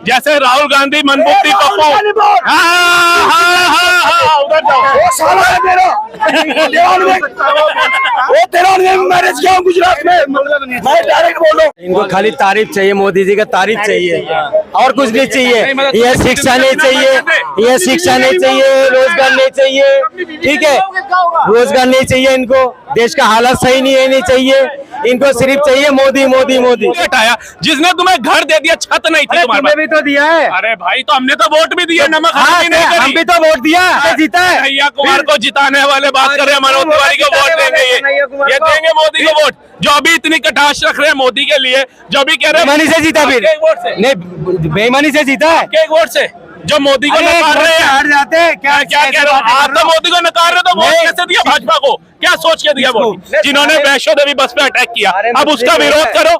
जैसे राहुल गांधी मनमुक्ति पप्पू। उधर मैरिज किया गुजरात में, मैं डायरेक्ट बोल रहा हूँ। इनको खाली तारीफ चाहिए, मोदी जी का तारीफ चाहिए और कुछ नहीं चाहिए। ये शिक्षा नहीं चाहिए, ये शिक्षा नहीं चाहिए, रोजगार नहीं चाहिए, ठीक है, रोजगार नहीं चाहिए इनको, देश का हालत सही नहीं चाहिए इनको, सिर्फ चाहिए मोदी मोदी मोदी। हटाया जिसने तुम्हें घर दे दिया, छत नहीं थी तुम्हारे भी तो दिया है। अरे भाई तो हमने तो वोट भी दिया, नमक हम भी तो वोट दिया, जीता है। भैया कुमार को जिताने वाले बात कर रहे हैं, मनोज तिवारी को वोट देंगे, ये देंगे मोदी को वोट। जो अभी इतनी कटाश रख रहे हैं मोदी के लिए, जो अभी कह रहे हैं बेईमानी से जीता, फिर नहीं बेईमानी से जीता है, एक वोट से जो मोदी को नकार रहे हैं। हार जाते हैं क्या कह रहे हो आप? तो मोदी को नकार रहे तो वोट कैसे दिया भाजपा को? क्या सोच के दिया वोट? जिन्होंने वैष्णो देवी बस पे अटैक किया, अब उसका विरोध करो।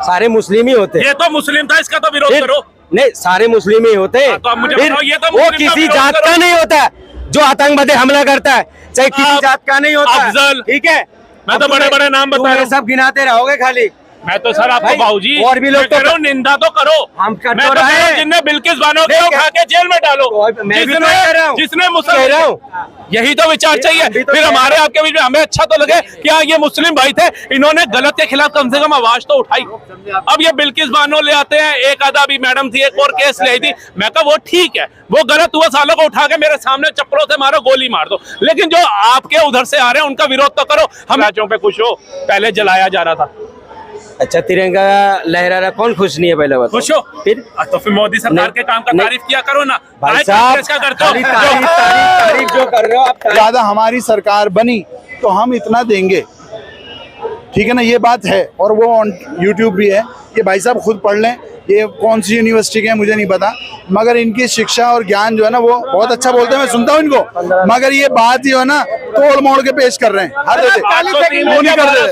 सारे मुस्लिम ही होते, ये तो मुस्लिम था, इसका तो विरोध करो। नहीं सारे मुस्लिम ही होते, तो अब मुझे फिर बताओ, ये तो वो मुस्लिम का किसी विरोध जात करो। का नहीं होता जो आतंकवादी हमला करता है, चाहे किसी जात का नहीं होता, अफजल, ठीक है। मैं तो बड़े बड़े नाम बता रहा हूँ, सब गिनाते रहोगे खाली। मैं तो सर आपको भाई, बाबूजी और भी लोग तो निंदा तो करो। हम कर मैं तो तो रहे हैं, जिनने बिल्किस बानो को उठा के जेल में डालो, मैं भी तो कह रहा हूँ, जिसने कह रहा हूँ, यही तो विचार चाहिए। फिर हमारे आपके बीच में हमें अच्छा तो लगे कि हाँ ये मुस्लिम भाई थे, इन्होंने गलत के खिलाफ कम से कम आवाज तो उठाई। अब ये बिल्किस बानो ले आते हैं, एक आधा भी मैडम थी, एक और केस ले आई थी, मैं कहा वो ठीक है, वो गलत हुआ, सालों को उठा के मेरे सामने चप्पलों से मारो, गोली मार दो, लेकिन जो आपके उधर से आ रहे हैं उनका विरोध तो करो। हम राज्यों पे खुश हो, पहले जलाया जा रहा था। अच्छा तिरंगा लहरा रहा, कौन खुश नहीं है? पहले बात खुश हो फिर तो फिर मोदी सरकार के काम का तारीफ किया करो ना भाई साहब, तारीफ जो कर रहे हो आप। ज्यादा हमारी सरकार बनी तो हम इतना देंगे, ठीक है ना, ये बात है। और वो ऑन यूट्यूब भी है, ये भाई साहब खुद पढ़ लें, ये कौन सी यूनिवर्सिटी के हैं मुझे नहीं पता, मगर इनकी शिक्षा और ज्ञान जो है ना वो बहुत अच्छा बोलते हैं, मैं सुनता हूँ इनको, मगर ये बात जो है ना तोड़ मोड़ के पेश कर रहे हैं। हर वो नहीं कर रहे।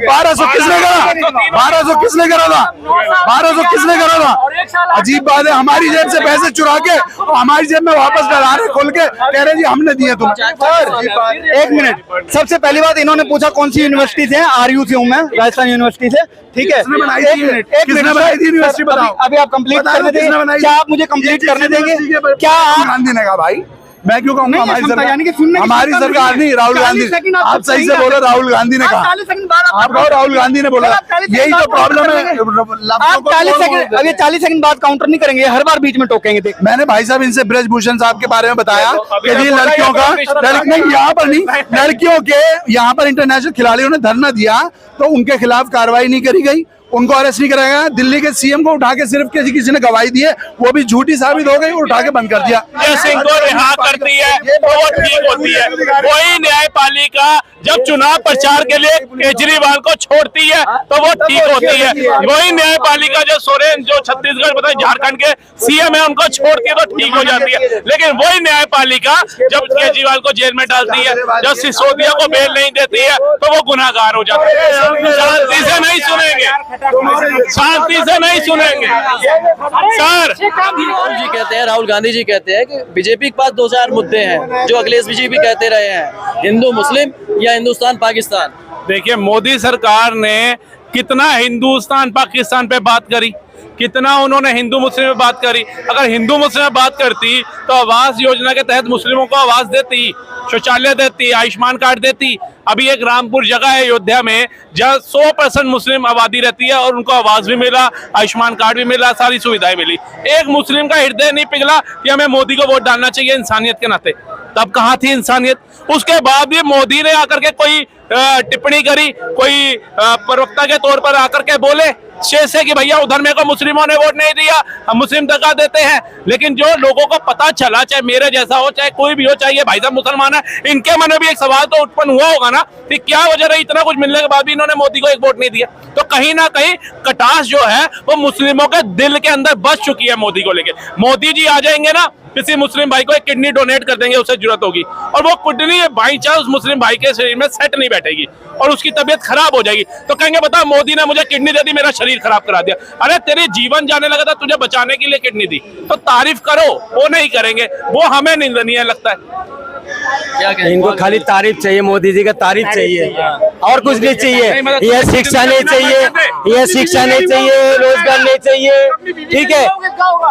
1200 किसने करा? 1200 किसने करा था? 1200 किसने करा था? अजीब बात है, हमारी जेब से पैसे चुरा के और हमारी जेब में वापस डला रहे, खोल के कह रहे जी हमने दिए तुम। एक मिनट, सबसे पहली बात इन्होंने पूछा कौन सी यूनिवर्सिटी से? आरयू से हूँ मैं, राजस्थान यूनिवर्सिटी से, ठीक है। अभी आप कंप्लीट करने देंगे क्या? आप मुझे कंप्लीट करने देंगे क्या? आप गांधी ने कहा भाई, मैं क्यों कहूँगा? हमारी सरकार, यानी कि सुनने की हमारी क्षमता सरकार नहीं, राहुल गांधी, आप सही से बोलो, राहुल गांधी ने कहा, आप कहो राहुल गांधी ने बोला, यही तो प्रॉब्लम है। आप 40 सेकंड, अभी 40 सेकंड बाद काउंटर नहीं करेंगे, हर बार बीच में टोकेंगे। देख मैंने भाई साहब इनसे ब्रजभूषण साहब के बारे में बताया कि ये लड़कियों का, नहीं यहाँ पर नहीं, लड़कियों के यहाँ पर इंटरनेशनल खिलाड़ियों ने धरना दिया तो उनके खिलाफ कार्रवाई नहीं करी गई, उनको अरेस्ट नहीं कराया गया। दिल्ली के सीएम को उठा के सिर्फ किसी ने गवाही दी है, वो भी झूठी साबित हो गई, उठा के बंद कर दिया। सिंह को रिहा करती है तो वो ठीक होती है। वही न्यायपालिका जब चुनाव प्रचार के लिए केजरीवाल को छोड़ती है तो वो ठीक होती है। वही न्यायपालिका जो सोरेन, जो छत्तीसगढ़ बताए झारखंड के सीएम है, उनको छोड़ती है तो ठीक हो जाती है। लेकिन वही न्यायपालिका जब केजरीवाल को जेल में डालती है, जब सिसोदिया को बेल नहीं देती है, तो वो गुनाहगार हो जाते हैं। शांति से नहीं सुनेंगे, शांति से नहीं सुनेंगे सर। जी कहते हैं, राहुल गांधी जी कहते हैं कि बीजेपी के पास 2-4 मुद्दे हैं जो अखिलेश बीजेपी कहते रहे हैं, हिंदू मुस्लिम या हिंदुस्तान पाकिस्तान। देखिए मोदी सरकार ने कितना हिंदुस्तान पाकिस्तान पे बात करी, कितना उन्होंने हिंदू मुस्लिम पे बात करी। अगर हिंदू मुस्लिम पे बात करती तो आवास योजना के तहत मुस्लिमों को आवास देती, शौचालय देती, आयुष्मान कार्ड देती। अभी एक रामपुर जगह है अयोध्या में जहाँ 100% मुस्लिम आबादी रहती है और उनको आवास भी मिला, आयुष्मान कार्ड भी मिला, सारी सुविधाएं मिली। एक मुस्लिम का हृदय नहीं पिघला कि हमें मोदी को वोट डालना चाहिए इंसानियत के नाते। तब कहाँ थी इंसानियत? उसके बाद भी मोदी ने आकर के कोई टिप्पणी करी, कोई प्रवक्ता के तौर पर आकर के बोले से कि भैया उधर मेरे को मुस्लिमों ने वोट नहीं दिया, हम मुस्लिम दगा देते हैं। लेकिन जो लोगों को पता चला, चाहे मेरे जैसा हो, चाहे कोई भी हो, चाहे ये भाई साहब मुसलमान है, इनके मन में भी एक सवाल तो उत्पन्न हुआ होगा ना कि क्या वजह रही इतना कुछ मिलने के बाद भी इन्होंने मोदी को एक वोट नहीं दिया। तो कहीं ना कहीं कटास जो है वो मुस्लिमों के दिल के अंदर बस चुकी है मोदी को लेके। मोदी जी आ जाएंगे ना, किसी मुस्लिम भाई को एक किडनी डोनेट कर देंगे, उसे जरूरत होगी, और वो किडनी बाई चांस उस मुस्लिम भाई के शरीर में सेट नहीं बैठेगी और उसकी तबीयत खराब हो जाएगी, तो कहेंगे बता मोदी ने मुझे किडनी दे दी, मेरा शरीर खराब करा दिया। अरे तेरी जीवन जाने लगा था, तुझे बचाने के लिए किडनी दी, तो तारीफ करो। वो नहीं करेंगे, वो हमें निंदनीय लगता है। क्या इनको खाली तारीफ चाहिए, मोदी जी का तारीफ चाहिए और कुछ नहीं चाहिए। यह शिक्षा नहीं चाहिए, यह शिक्षा नहीं चाहिए, रोजगार नहीं चाहिए, ठीक है,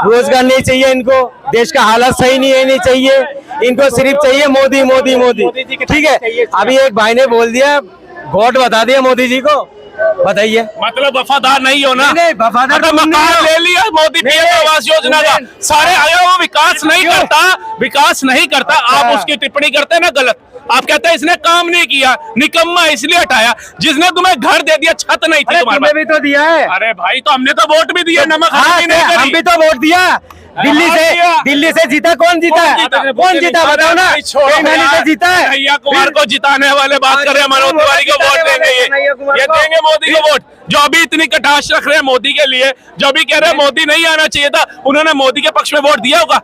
रोजगार नहीं चाहिए इनको, देश का हालत सही नहीं चाहिए इनको, सिर्फ चाहिए मोदी मोदी मोदी, ठीक है। अभी एक भाई ने बोल दिया, वोट बता दिया मोदी जी को, बताइए मतलब वफादार नहीं हो ना? नहीं, वफादार मतलब तुम नहीं मकान हो। ले लिया मोदी पीएम आवास योजना का, सारे अगर वो विकास नहीं करता, आप उसकी टिप्पणी करते हैं ना गलत। आप कहते हैं इसने काम नहीं किया, निकम्मा इसलिए हटाया, जिसने तुम्हें घर दे दिया, छत नहीं थी तुम्हारे तुम्हें भी तो दिया है। अरे भाई तो हमने तो वोट भी दिया, नमक हाँ, हरामी नहीं हम करी। भी तो वोट दिया, दिल्ली से जीता, कौन जीता बताओ ना, बेईमानी से जीता है। कन्हैया कुमार को जिताने वाले बात कर रहे हैं, मनोज तिवारी को वोट देंगे, ये देंगे मोदी को वोट। जो अभी इतनी कटाश रख रहे हैं मोदी के लिए, जो अभी कह रहे हैं मोदी नहीं आना चाहिए था, उन्होंने मोदी के पक्ष में वोट दिया होगा?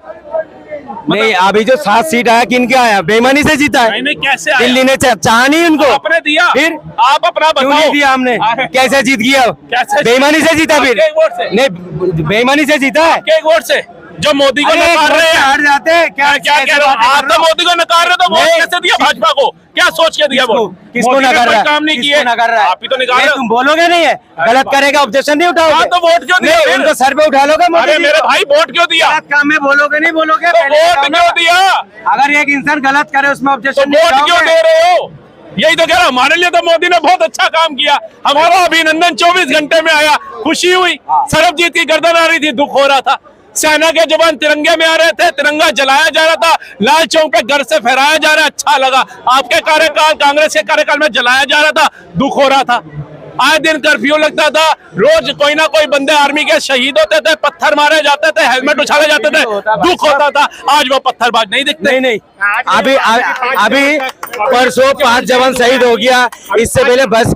नहीं, अभी जो 7 सीट आया किनके आया, बेईमानी से जीता है। नहीं कैसे आया? दिल्ली ने चाहा नहीं उनको, आपने दिया, फिर आप अपना क्यों बताओ। नहीं दिया हमने, कैसे जीत गया, कैसे? बेईमानी से जीता, फिर आपके एक वोट से? नहीं, बेईमानी से जीता है। एक वोट से जो मोदी को नकार रहे हैं, हार जाते हैं क्या, क्या कह रहे हो आप? तो मोदी को नकार रहे हो तो वोट नहीं। कैसे दिया भाजपा को? क्या सोच के दिया वोट? किसको मोदी ने नकार कोई रहा है, काम नहीं किसको किए, नकार रहा है? आप ही तो निकाल रहे नहीं, हो। तुम बोलोगे नहीं है, गलत करेगा ऑब्जेक्शन नहीं उठाओगे? हाँ, तो वोट क्यों दिया नहीं, फिर? उनको सर पे उठा लोगे मोदी अरे जी मेरे को? भाई वोट क्यों दिया? गलत काम में बोलोगे नहीं बोलोगे, तो पहले वोट बताओ ना। क्यों दिया? अगर एक इंसान गलत करे उसमें तो ऑब्जेक्शन वोट क्यों दे रहे हो? यही तो कह रहा हूं, हमारे लिए तो मोदी ने बहुत अच्छा काम किया, हमारा अभिनंदन 24 घंटे में आया, खुशी हुई, सरबजीत की गर्दन आ रही थी, दुख हो रहा था, सेना के जवान तिरंगे में आ रहे थे, तिरंगा जलाया जा रहा था, लाल चौक पे घर से फहराया जा रहा, अच्छा लगा। आपके कार्यकाल, कांग्रेस के कार्यकाल में जलाया जा रहा था, दुख हो रहा था। आए दिन कर्फ्यू लगता था, रोज कोई ना कोई बंदे आर्मी के शहीद होते थे, पत्थर मारे जाते थे, हेलमेट उछाले जाते थे, दुख होता था। आज वो पत्थरबाज नहीं दिखते। नहीं, अभी परसों 5 जवान शहीद हो गया, इससे पहले बस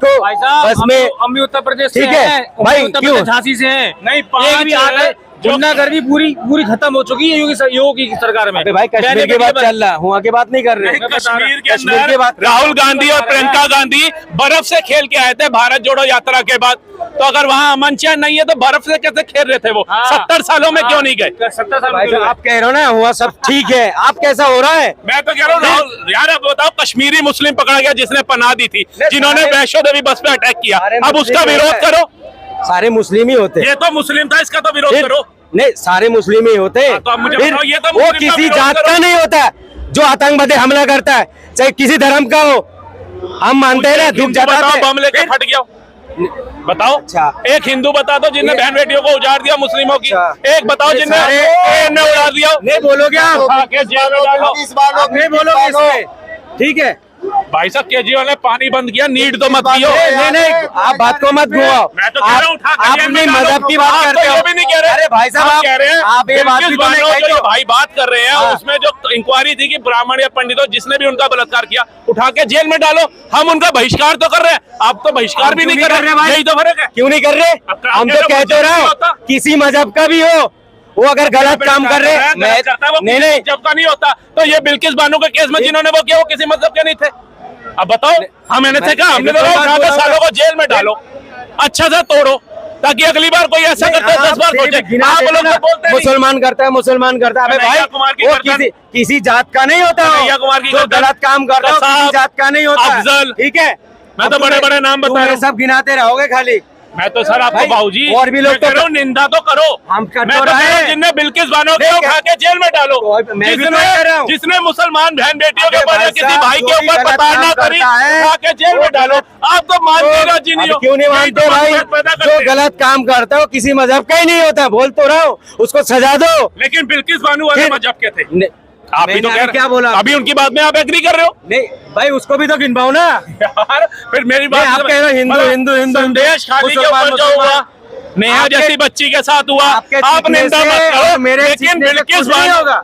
में हम भी उत्तर प्रदेश ठीक है भाई, क्यों झांसी से हैं। नहीं, एक भी आता है, गुंडागर्दी पूरी खत्म हो चुकी है योगी की सरकार में। भाई कश्मीर की बात चल रहा, हुआ की बात नहीं कर रहे। कश्मीर के कश्मीर की अंदर बात राहुल गांधी और प्रियंका गांधी बर्फ से खेल के आए थे भारत जोड़ो यात्रा के बाद। तो अगर वहाँ अमन चैन नहीं है तो बर्फ से कैसे खेल रहे थे वो? 70 सालों में क्यों नहीं गए? 70 साल भाई साहब, आप कह रहे हो ना हुआ सब ठीक है, आप कैसा हो रहा है? मैं तो कह रहा हूँ राहुल, यार अब बताओ, कश्मीरी मुस्लिम पकड़ा गया जिसने पनाह दी थी, जिन्होंने वैष्णो देवी बस पे अटैक किया, अब उसका विरोध करो। सारे मुस्लिम ही होते, ये तो मुस्लिम था, इसका तो विरोध करो। नहीं सारे मुस्लिम ही होते, तो अब मुझे फिर बताओ, ये तो वो मुस्लिम का किसी विरोध जात करो। का नहीं होता जो आतंकवादी हमला करता है, चाहे किसी धर्म का हो, हम मानते हैं ना, दुख बताओ, जताते हैं। बम लेके फट गया, बताओ। अच्छा। एक हिंदू बता दो जिनने बहन बेटियों को उजाड़ दिया मुस्लिमों की, अच्छा। एक बताओ जिनने सारे- ने उड़ा दिया। नहीं बोलोगे आप, उठा के जेल में डालो। नहीं बोलोगे इसमें, ठीक है। भाई साहब केजरीवाल ने पानी बंद किया, नीट तो मत पियो। नहीं, आप बात को मत घुमाओ, मैं तो कह रहा हूं, उठा के आप जेल अपनी में डालो। मजहब की बात आप करते तो हो। ये भी नहीं कह रहे। अरे भाई साहब, आप कह रहे हैं, आप ये बात भी बिल्किस तो नहीं बानो कहते जो हो। भाई बात कर रहे हैं, हाँ। उसमें जो इंक्वायरी थी कि ब्राह्मण या पंडितों जिसने भी उनका बलात्कार किया, उठा के जेल में डालो। हम उनका बहिष्कार तो कर रहे हैं, आप तो बहिष्कार भी नहीं कर रहे भाई, यही तो फर्क है। क्यों नहीं कर रहे? अब हम कह तो रहे हो कहते मुझे रहो, नहीं होता। किसी मजहब का भी हो, वो अगर गलत काम कर रहे हैं, नहीं जब का नहीं होता तो ये बिल्किस बानो के केस में जिन्होंने वो किया वो किसी मतलब के नहीं थे। अब बताओ, हम मैंने कहा हमने तो उठा के सालों को जेल में डालो, अच्छा सा तोड़ो, ताकि अगली बार कोई ऐसा करता है 10 बार सोचे। आप लोग तो बोलते नहीं। मुसलमान करता है, मुसलमान करता है, अबे कन्हैया कुमार की भाई वो गर्दन- किसी जात का नहीं होता, कन्हैया कुमार की जो गर्दन- गलत काम करता है वो किसी कसाब, जात का नहीं होता, अफजल। ठीक है। मैं तो अब बड़े तुम्हें- बड़े नाम बता तुम्हें रहा हूं। सब गिनाते रहोगे खाली। मैं तो सर आपको भाई, बाबूजी और भी लोग मैं तो कह रहा हूं, निंदा तो करो। हम कर मैं तो तो कह रहे रहा हूं, हैं। जिनने बिल्किस बानो के नहीं, उठा के जेल में डालो, तो मैं भी तो कह रहा हूं। जिसने मुसलमान बहन बेटियों के अबे ऊपर या भाई किसी साहब, भाई के जो भी ऊपर गलत प्रताड़ना काम करी, करता है, उठा के जेल में डालो। आप तो मानते राजी नहीं अब हो। क्यों नहीं यही मानते तो भाई? मतभेद पैदा जो करते हैं। गलत काम करता है वो किसी मजहब का ही नहीं होता, बोल तो रहा हूँ, उसको सजा दो। लेकिन बिल्किस बानो वाले फिर- मजहब के थे। नहीं, आप भी तो मैंने कह अभी क्या बोला? अभी उनकी बात में आप एग्री कर रहे हो। नहीं भाई, उसको भी तो गिनवाओ ना। यार फिर मेरी बात नहीं, आप कह रहे हो हिंदू, मतलब हिंदू, हिंदू, संदेश खाली के मुसलमान, ऊपर जो मुसलमान। हुआ, नेहा आपके- जैसी बच्ची के साथ हुआ, आपके आप सीखने निंदा से मत और करो, मेरे लेकिन सीखने से बिल्किस कुछ नहीं होगा।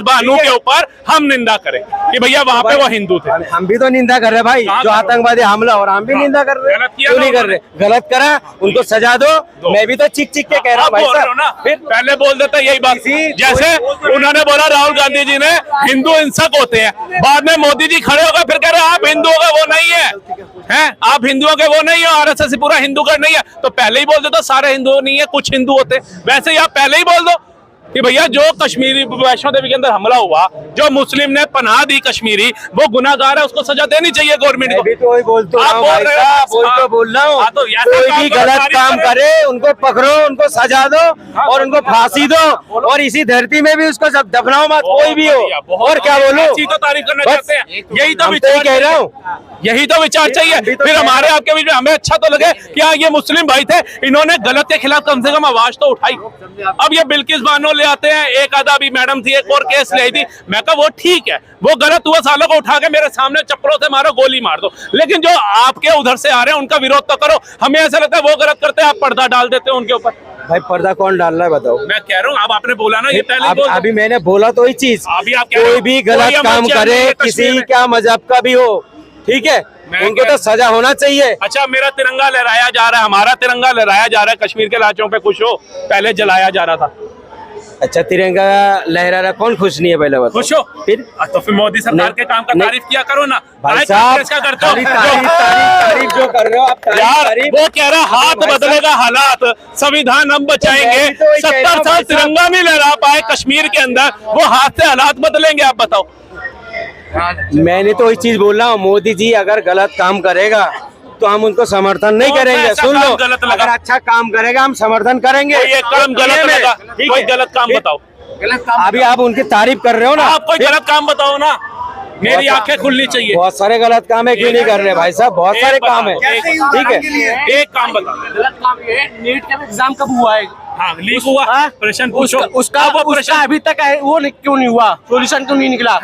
बानो के ऊपर हम निंदा करें कि भैया वहाँ पे वो हिंदू थे। हम भी तो निंदा कर रहे हैं भाई, कहाँ जो करो? आतंकवादी हमला और हम भी निंदा कर रहे हैं, गलत किया क्यों ना नहीं कर रहे? गलत करा, उनको सजा दो। मैं भी तो चिक चिक के कह रहा हूँ आप भाई बोल रहे हो ना, साहब। फिर पहले बोल देते यही बात, जैसे उन्होंने बोला राहुल गांधी जी ने हिंदू हिंसक होते हैं, बाद में मोदी जी खड़े होकर फिर कह रहे आप हिंदुओं का वो नहीं है, हैं आप हिंदुओं के वो नहीं हो, आरएसएस पूरा हिंदू का नहीं है। तो पहले ही बोल देते सारे हिंदू नहीं है, कुछ हिंदू होते, वैसे ही आप पहले ही बोल दो। कि भैया जो कश्मीरी वैष्णो देवी के अंदर हमला हुआ, जो मुस्लिम ने पनाह दी कश्मीरी, वो गुनाहगार है, उसको सजा देनी चाहिए गवर्नमेंट को। भी तो वही बोल तो रहा हूँ भाई साहब, वही तो बोल रहा हूँ। कोई भी गलत काम करे उनको पकड़ो, उनको सजा दो और उनको फांसी दो, और इसी धरती में भी उसको सब दफनाओ मत, कोई भी हो। और क्या बोलूं, तो तारीफ करना चाहते हैं, यही तो विचार कह रहा हूँ, यही तो विचार चाहिए। फिर हमारे आपके बीच में हमें अच्छा तो लगे कि हाँ ये मुस्लिम भाई थे, इन्होंने गलत के खिलाफ कम से कम आवाज तो उठाई। अब ये बिल्किस बानो ले आते हैं, एक आधा भी मैडम थी, एक और केस ले आई थी, मैं कहा वो ठीक है, वो गलत हुआ, सालों को उठा के मेरे सामने चप्पलों से मारो, गोली मार दो, लेकिन जो आपके उधर से आ रहे हैं उनका विरोध तो करो। हमें ऐसा लगता है वो गलत करते हैं, आप पर्दा डाल देते हो उनके ऊपर। भाई पर्दा कौन डाल रहा है बताओ? मैं कह रहा हूँ, अब आपने बोला ना ये पहले अभी मैंने बोला तो ही चीज, अभी आप कह रहे हो, कोई भी गलत कोई काम अमर करे, चैन किसी कश्मीर में। क्या मजहब का भी हो, ठीक है, उनको तो सजा होना चाहिए। अच्छा, मेरा तिरंगा लहराया जा रहा है, हमारा तिरंगा लहराया जा रहा है, कश्मीर के लाशों पे खुश हो, पहले जलाया जा रहा था। अच्छा, तिरंगा लहरा रहा, कौन खुश नहीं है पहले बताओ? खुश हो फिर तो फिर मोदी सरकार के काम का तारीफ किया करो ना भाई साहब, क्या करते हो? तारीफ जो कर रहे हो आप, यार वो कह रहा हाथ बदलेगा हालात, संविधान हम बचाएंगे। 70 साल तिरंगा नहीं लहरा पाए कश्मीर के अंदर, वो हाथ से हालात बदलेंगे? आप बताओ। मैंने तो एक चीज बोल रहा हूँ, मोदी जी अगर गलत काम करेगा तो हम उनको समर्थन नहीं करेंगे। सुन लो, अगर अच्छा काम करेगा हम समर्थन करेंगे। कोई एक काम गलत लगा, कोई गलत काम बताओ। अभी आप उनकी तारीफ कर रहे हो ना, आप कोई गलत काम बताओ ना, मेरी आंखें खुलनी चाहिए। बहुत सारे गलत काम है, क्यों नहीं कर रहे भाई साहब, बहुत सारे काम है, ठीक है, एक काम बताओ। गलत काम ये है, नीट का एग्जाम कब हुआ है? हाँ, लीक हुआ, प्रश्न पूछो। उसका अभी तक वो क्यों नहीं हुआ, सोल्यूशन क्यों नहीं निकला?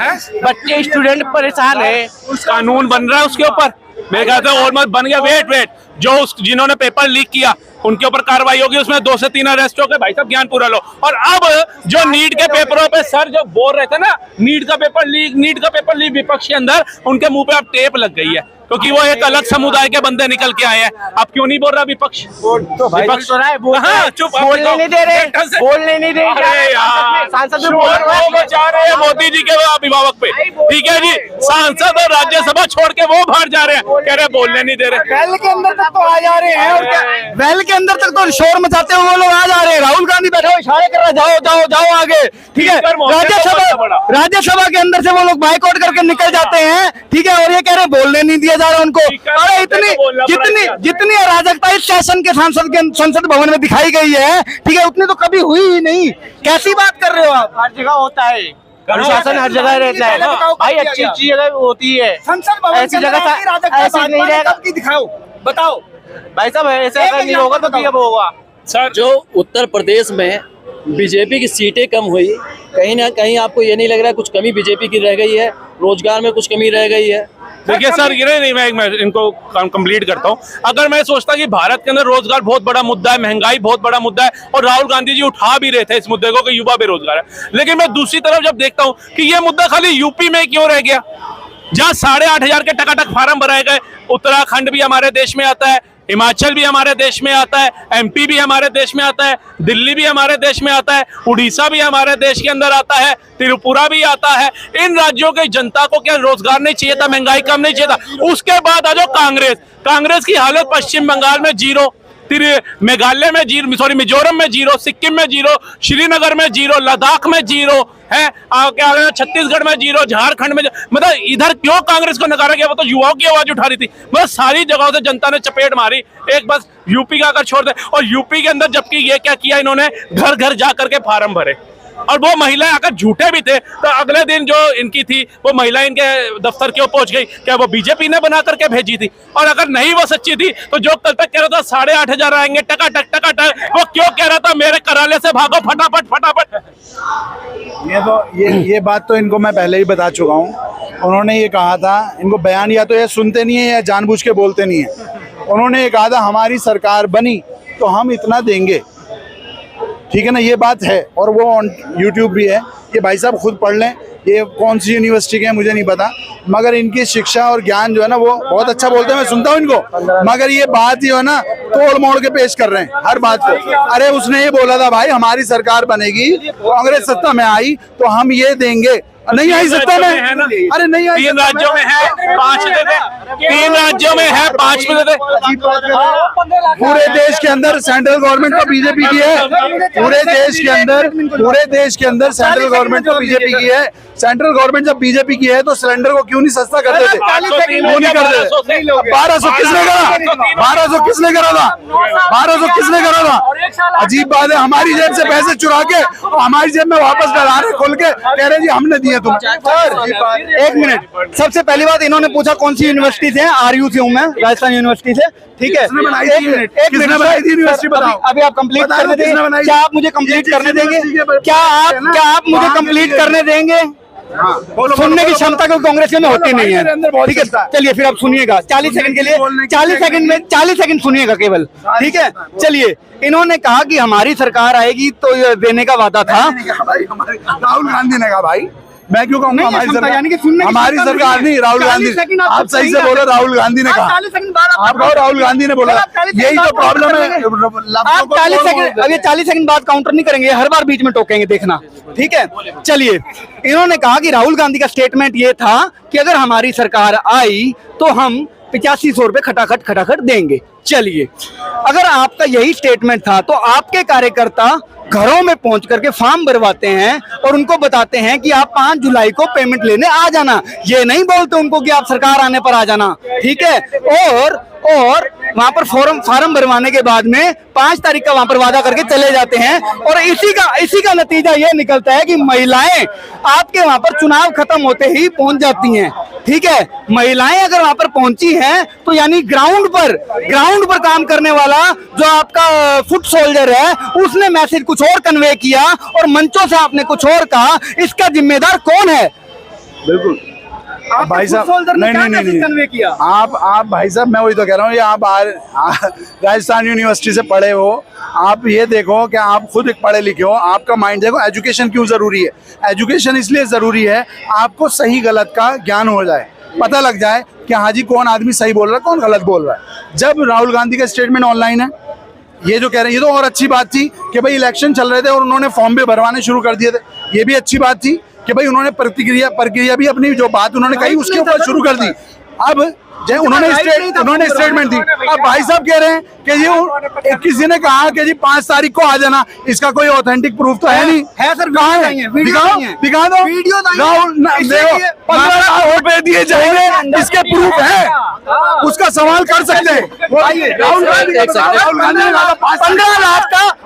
बच्चे स्टूडेंट परेशान है, कानून बन रहा है उसके ऊपर, मेरे ख्याल से ऑलमोस्ट बन गया। वेट, जो जिन्होंने पेपर लीक किया उनके ऊपर कार्रवाई होगी, उसमें 2 से 3 अरेस्ट हो गए। भाई साहब ज्ञान पूरा लो। और अब जो नीट के पेपरों पे सर जो बोल रहे थे ना, नीट का पेपर लीक विपक्ष के अंदर, उनके मुंह पे अब टेप लग गई है, क्योंकि वो एक अलग समुदाय के बंदे निकल के आए हैं। अब क्यों नहीं बोल रहा विपक्ष? तो भाई विपक्ष हाँ, चुप, बोलने नहीं दे रहे, बोलने नहीं दे अरे यार, सांसद बचा रहे हैं मोदी जी के अभिभावक पे, ठीक है जी। सांसद और राज्यसभा छोड़ के वो बाहर जा रहे हैं, कह रहे बोलने नहीं दे रहे। वेल के अंदर तक तो आ जा रहे हैं, और क्या वेल के अंदर तक तो शोर मचाते हुए वो लोग आ जा रहे हैं। राहुल गांधी बैठे हुए इशारे कर रहे, जाओ जाओ जाओ आगे, ठीक है। राज्यसभा के अंदर से वो लोग बाइकआउट करके निकल जाते हैं, ठीक है, और ये कह रहे बोलने नहीं दिया जा रहा उनको। अरे जितनी अराजकता इस शासन के संसद भवन में दिखाई गई है, ठीक है, उतनी तो कभी हुई ही नहीं। कैसी बात कर रहे हो आप? हर जगह होता है, अनुशासन हर जगह रहता है भाई, अच्छी जगह होती है। संसद भवन ऐसी जगह ऐसे नहीं रहेगा, दिखाओ, बताओ भाई साहब, ऐसे अगर नहीं होगा तो अब होगा। सर, जो उत्तर प्रदेश में बीजेपी की सीटें कम हुई, कहीं ना कहीं आपको ये नहीं लग रहा कुछ कमी बीजेपी की रह गई है, रोजगार में कुछ कमी रह गई है? देखिए सर, ये नहीं, मैं इनको कंप्लीट करता हूँ। अगर मैं सोचता कि भारत के अंदर रोजगार बहुत बड़ा मुद्दा है, महंगाई बहुत बड़ा मुद्दा है, और राहुल गांधी जी उठा भी रहे थे इस मुद्दे को कि युवा बेरोजगार है, लेकिन मैं दूसरी तरफ जब देखता हूँ कि ये मुद्दा खाली यूपी में क्यों रह गया, जहाँ 8,500 के टकाटक फार्म भराए गए। उत्तराखंड भी हमारे देश में आता है, हिमाचल भी हमारे देश में आता है, एमपी भी हमारे देश में आता है, दिल्ली भी हमारे देश में आता है, उड़ीसा भी हमारे देश के अंदर आता है, त्रिपुरा भी आता है। इन राज्यों की जनता को क्या रोजगार नहीं चाहिए था, महंगाई कम नहीं चाहिए था? उसके बाद आ जाओ कांग्रेस की हालत पश्चिम बंगाल में 0, मेघालय में 0, सॉरी मिजोरम में 0, सिक्किम में 0, श्रीनगर में 0, लद्दाख में 0 है, क्या छत्तीसगढ़ में 0, झारखंड में मतलब इधर क्यों कांग्रेस को नकारा गया? वो तो युवाओं की आवाज उठा रही थी। मतलब सारी जगहों से जनता ने चपेट मारी, एक बस यूपी का अगर छोड़ दे। और यूपी के अंदर जबकि ये क्या किया इन्होंने, घर घर जा करके फार्म भरे, और वो महिलाएं अगर झूठे भी थे तो अगले दिन जो इनकी थी वो महिला इनके दफ्तर क्यों पहुंच गई? क्या वो बीजेपी ने बना करके भेजी थी? और अगर नहीं वो सच्ची थी तो जो कल तक कह रहा था 8,500 आएंगे टकाटक, वो क्यों कह रहा था मेरे कराले से भागो फटाफट? ये बात तो इनको मैं पहले ही बता चुका हूँ। उन्होंने ये कहा था, इनको बयान या तो ये सुनते नहीं है या जानबूझ के बोलते नहीं है। उन्होंने ये कहा था हमारी सरकार बनी तो हम इतना देंगे, ठीक है ना, ये बात है। और वो ऑन यूट्यूब भी है, ये भाई साहब खुद पढ़ लें, ये कौन सी यूनिवर्सिटी के हैं मुझे नहीं पता, मगर इनकी शिक्षा और ज्ञान जो है ना वो बहुत अच्छा बोलते हैं, मैं सुनता हूँ इनको। मगर ये बात जो है ना तोड़ मोड़ के पेश कर रहे हैं हर बात को। अरे उसने ये बोला था भाई हमारी सरकार बनेगी, कांग्रेस सत्ता में आई तो हम ये देंगे। नहीं आई सत्ता में, है ना? अरे नहीं आई 3 राज्यों में है, 5 दे दे, 3 राज्यों में है, 5 में दे दे। पूरे देश के अंदर सेंट्रल गवर्नमेंट तो बीजेपी की है, पूरे देश के अंदर सेंट्रल गवर्नमेंट तो बीजेपी की है। सेंट्रल गवर्नमेंट जब बीजेपी की है तो सिलेंडर को क्यों नहीं सस्ता कर देते? क्यों नहीं कर देते? 1200 किसने करा? 1200 किसने करा था? 1200 किसने करा था? अजीब बात है, हमारी जेब से पैसे चुरा के हमारी जेब में वापस डला रहे, खोल के कह रहे जी हमने दिए तुम्हें। एक मिनट, सबसे पहली बात इन्होंने पूछा कौन सी यूनिवर्सिटी से? आरयू से हूँ मैं, राजस्थान यूनिवर्सिटी से। ठीक है, किसने बनाई थी? किसने बनाई थी यूनिवर्सिटी? बताओ। अभी आप कंप्लीट बता करने दो किसने देंगे? बनाई? क्या आप मुझे कंप्लीट ये करने देंगे? यूनिवर्सिटी के क्या आप मुझे वहाँ के कंप्लीट लिए- करने देंगे? सुनने की क्षमता को कांग्रेस में होती नहीं है। ठीक है, चलिए फिर आप सुनिएगा 40 सेकंड के लिए, 40 सेकंड सुनिएगा केवल। ठीक है, चलिए। इन्होंने कहा कि हमारी सरकार आएगी तो ये देने का वादा था। भाई राहुल गांधी ने कहा, भाई मैं क्यों कहूँगा नहीं, हमारी क्षमता सरकार? यानी कि सुनने की हमारी क्षमता सरकार नहीं, राहुल 40 गांधी। सेकंड आप सही से सुनिएगा। बोलो, राहुल गांधी ने कहा। 40 सेकंड बाद आप कहो राहुल गांधी ने बोला। आप 40 यही तो सेकंड प्रॉब्लम है। आप लफ्ज़ों को 40 तोड़ सेकंड, मोड़ अब ये 40 सेकंड बाद काउंटर नहीं करेंगे, हर बार बीच में टोकेंगे, देखना। ठीक है, चलिए। इन्होंने कहा कि राहुल गांधी का स्टेटमेंट ये था कि अगर हमारी सरकार आई तो हम 8500 रुपए खटाखट देंगे। चलिए, अगर आपका यही स्टेटमेंट था तो आपके कार्यकर्ता घरों में पहुंच करके फॉर्म भरवाते हैं और उनको बताते हैं कि आप 5 जुलाई को पेमेंट लेने आ जाना। ये नहीं बोलते उनको कि आप सरकार आने पर आ जाना। ठीक है, और वहां पर फार्म भरवाने के बाद में 5 तारीख का वहां पर वादा करके चले जाते हैं और इसी का नतीजा ये निकलता है कि महिलाएं आपके वहां पर चुनाव खत्म होते ही पहुंच जाती हैं। ठीक है, महिलाएं अगर वहां पर पहुंची हैं तो यानी ग्राउंड पर काम करने वाला जो आपका फुट सोल्जर है उसने मैसेज कुछ और कन्वे किया और मंचों से आपने कुछ और कहा। इसका जिम्मेदार कौन है? बिल्कुल भाई साहब, नहीं किया? आप भाई साहब, मैं वही तो कह रहा हूँ, ये आप राजस्थान यूनिवर्सिटी से पढ़े हो, आप ये देखो कि आप खुद एक पढ़े लिखे हो, आपका माइंड देखो। एजुकेशन क्यों जरूरी है? एजुकेशन इसलिए जरूरी है आपको सही गलत का ज्ञान हो जाए, पता लग जाए कि हाँ जी कौन आदमी सही बोल रहा है, कौन गलत बोल रहा है। जब राहुल गांधी का स्टेटमेंट ऑनलाइन है, ये जो कह रहे हैं, ये तो और अच्छी बात थी कि भाई इलेक्शन चल रहे थे और उन्होंने फॉर्म भी भरवाने शुरू कर दिए थे। ये भी अच्छी बात थी कि भाई उन्होंने प्रक्रिया भी अपनी जो बात उन्होंने कही उसके ऊपर शुरू कर दी। अब उन्होंने स्टेटमेंट दी। अब भाई साहब कह रहे हैं कि ये किसी ने कहा कि जी 5 तारीख को आ जाना, इसका कोई ऑथेंटिक प्रूफ तो है नहीं। है सर, कहाँ है? दिखा दो वीडियो 15 लाख रुपए दिए जाएंगे, इसके प्रूफ है, उसका सवाल कर सकते हैं। राहुल गांधी ने कहा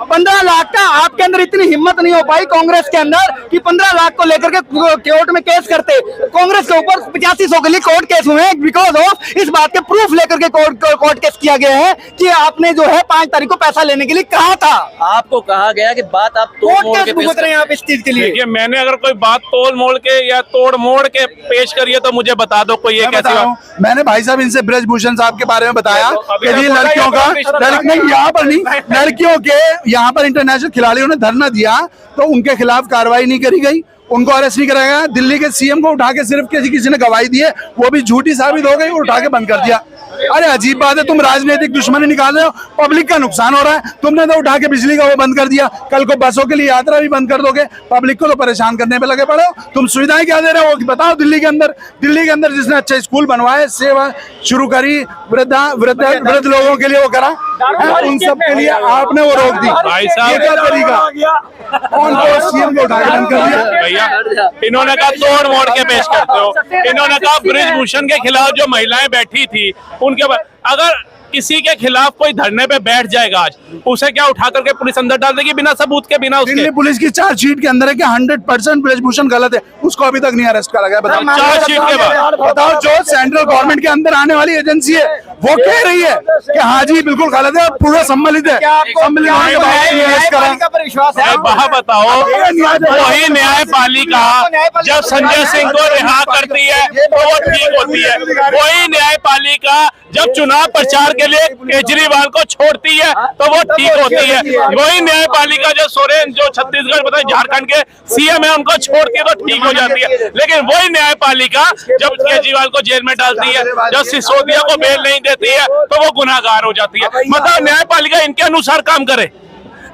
15 लाख का आपके अंदर इतनी हिम्मत नहीं हो पाई कांग्रेस के अंदर कि 15 लाख को लेकर के कोर्ट में केस करते। कांग्रेस के ऊपर 8500 के लिए कोर्ट केस हुए बिकॉज ऑफ इस बात के प्रूफ लेकर के कोर्ट केस किया गया है कि आपने जो है 5 तारीख को पैसा लेने के लिए कहा था। आपको कहा गया कि बात आप तोड़ मोड़ कोर्ट के केस पेश भुगत रहे हैं आप इस चीज के लिए। देखिए, मैंने अगर कोई बात तोड़ मोड़ के या तोड़ मोड़ के पेश करी है तो मुझे बता दो कोई एक ऐसी बात। मैंने भाई साहब इनसे ब्रजभूषण साहब के बारे में बताया कि जी लड़कियों का नहीं, यहाँ पर नहीं, लड़कियों के यहाँ पर इंटरनेशनल खिलाड़ियों ने धरना दिया तो उनके खिलाफ कार्रवाई नहीं करी गई, उनको अरेस्ट नहीं कराया गया। दिल्ली के सीएम को उठा के सिर्फ किसी ने गवाही दी है, वो भी झूठी साबित हो गई, उठा के बंद कर दिया। अरे अजीब बात है, तुम राजनीतिक दुश्मनी निकाल रहे हो, पब्लिक का नुकसान हो रहा है। तुमने तो उठा के बिजली का वो बंद कर दिया, कल को बसों के लिए यात्रा भी बंद कर दोगे, पब्लिक को तो परेशान करने पे लगे पड़े हो। तुम सुविधाएं क्या दे रहे हो बताओ? दिल्ली के अंदर जिसने अच्छे स्कूल बनवाए, सेवा शुरू करी, वृद्ध लोगों के लिए वो करा, उन सब के लिए आपने वो रोक दी। भाई साहब, ये क्या तरीका? कौन को सीएम को उठा के बंद कर दिया? भैया, इन्होंने कहा तोड़ मोड़ के पेश करते हो। इन्होंने कहा ब्रिजभूषण के खिलाफ जो महिलाएं बैठी थी उनके अगर किसी के खिलाफ कोई धरने पे बैठ जाएगा आज, उसे क्या उठा करके पुलिस अंदर डाल देगी बिना सबूत के, बिना उसके? दिल्ली पुलिस की चार्जशीट के अंदर है कि 100% ब्रजभूषण गलत है, उसको अभी तक नहीं अरेस्ट करा गया। बताओ, चार्जशीट के बाद बताओ, जो सेंट्रल गवर्नमेंट के अंदर आने वाली एजेंसी है वो कह रही है कि हाँ जी बिल्कुल गलत है और पूरा सम्मिलित है। सम्मिलित होने के बाद भी अरेस्ट करा। विश्वास है? वहाँ बताओ, वही न्यायपालिका जब संजय सिंह को रिहा करती है तो वो ठीक होती है। वही न्यायपालिका जब चुनाव प्रचार के लिए केजरीवाल को छोड़ती है तो वो ठीक होती है। वही न्यायपालिका जो सोरेन, जो छत्तीसगढ़ बताए झारखंड के सीएम है, उनको छोड़ती है तो ठीक हो जाती है। लेकिन वही न्यायपालिका जब केजरीवाल को जेल में डालती है, जब सिसोदिया को बेल नहीं देती है तो वो गुनाहगार हो जाती है। मतलब न्यायपालिका इनके अनुसार काम करे।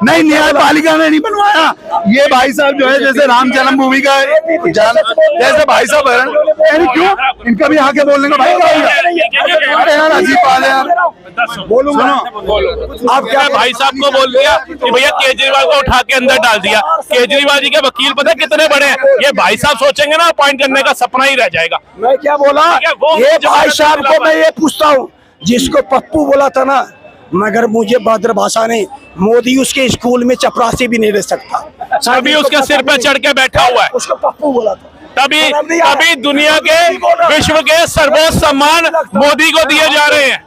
नहीं, न्यायपालिका ने नहीं बनवाया। ये भाई साहब जो है जैसे राम जन्मभूमि का जैसे भाई साहब यानी क्यों इनका भी आके बोलने का भाई अरे यार अजीब बात है यार। बोलो आप क्या भाई साहब को बोल दिया कि भैया केजरीवाल को उठा के अंदर डाल दिया। केजरीवाल जी के वकील पता है कितने बड़े हैं? ये भाई साहब सोचेंगे ना अपॉइंट करने का सपना ही रह जाएगा। मैं क्या बोला, ये भाई साहब को मैं ये पूछता हूँ, जिसको पप्पू बोला था ना, मगर मुझे भद्र भाषा नहीं, मोदी उसके स्कूल में चपरासी भी नहीं रह सकता। तभी उसके सिर पे चढ़ के बैठा हुआ है, उसको पप्पू बोला था। तभी दुनिया के विश्व के सर्वोच्च सम्मान मोदी को दिए जा रहे हैं।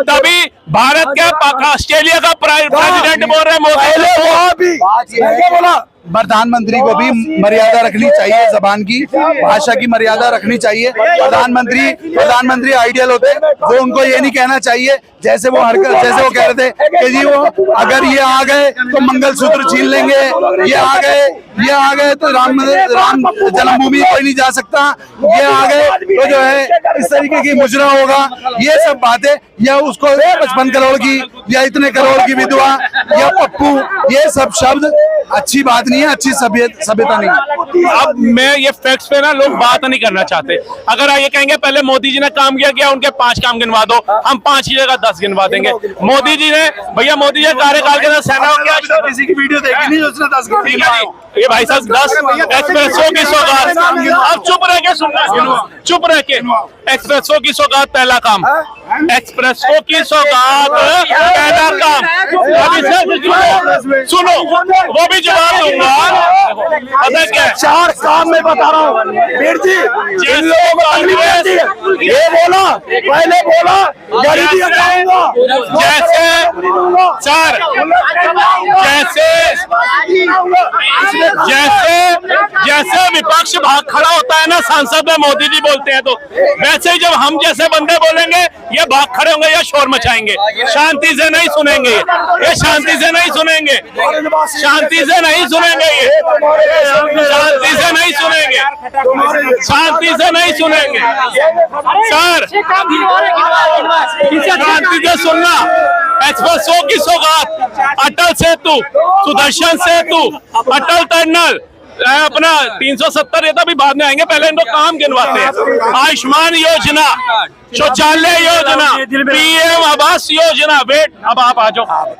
तभी भारत के ऑस्ट्रेलिया का प्रेसिडेंट बोल रहे हैं मोदी क्या बोला, प्रधानमंत्री को भी मर्यादा रखनी चाहिए, जबान की भाषा की मर्यादा रखनी चाहिए। प्रधानमंत्री आइडियल होते, वो उनको ये नहीं कहना चाहिए जैसे वो कह रहे थे कि जी वो अगर ये आ गए तो मंगलसूत्र छीन लेंगे, ये आ गए तो राम जन्मभूमि कोई नहीं जा सकता, ये आ गए तो जो है इस तरीके की मुजरा होगा। ये सब बातें, या उसको 55 करोड़ की या इतने करोड़ की विधवा या पप्पू, ये सब शब्द अच्छी बात नहीं है, अच्छी सभ्यता नहीं है। अब मैं ये फैक्ट्स पे ना लोग बात नहीं करना चाहते। अगर ये कहेंगे पहले मोदी जी ने काम किया उनके 5 काम गिनवा दो, हम 5 की जगह 10 गिनवा देंगे। मोदी जी ने भैया मोदी जी कार्यकाल के अंदर सेना किसी की वीडियो देखी नहीं उसने 10 ये भाई साहब 10 एक्सप्रेसो की सौगात। अब चुप रह के सुनना, चुप रह के। एक्सप्रेसो की सौगात पहला काम, एक्सप्रेसो की सौगात पहला काम। सुनो वो भी जवाब दूंगा। पता क्या 4 काम मैं बता रहा हूँ वीर जी, जिन लोगों को तकलीफ रहती है ये बोला, पहले बोला गरीबी हटाऊंगा, जैसे विपक्ष भाग खड़ा होता है ना सांसद में मोदी जी बोलते हैं, तो वैसे ही जब हम जैसे बंदे बोलेंगे ये भाग खड़े होंगे या शोर मचाएंगे। शांति से नहीं सुनेंगे ये, शांति से नहीं सुनेंगे, शांति से नहीं सुनेंगे, ये शांति से नहीं सुनेंगे, शांति से नहीं सुनेंगे। सर शांति से सुनना। एक्सप्रेसो की सौगात, अटल सेतु, सुदर्शन सेतु, अटल टनल, अपना 370 ये तो भी बाद में आएंगे, पहले इनको काम गिनवाते हैं। आयुष्मान योजना, शौचालय योजना, PM आवास योजना। वेट, अब आप आ जाओ।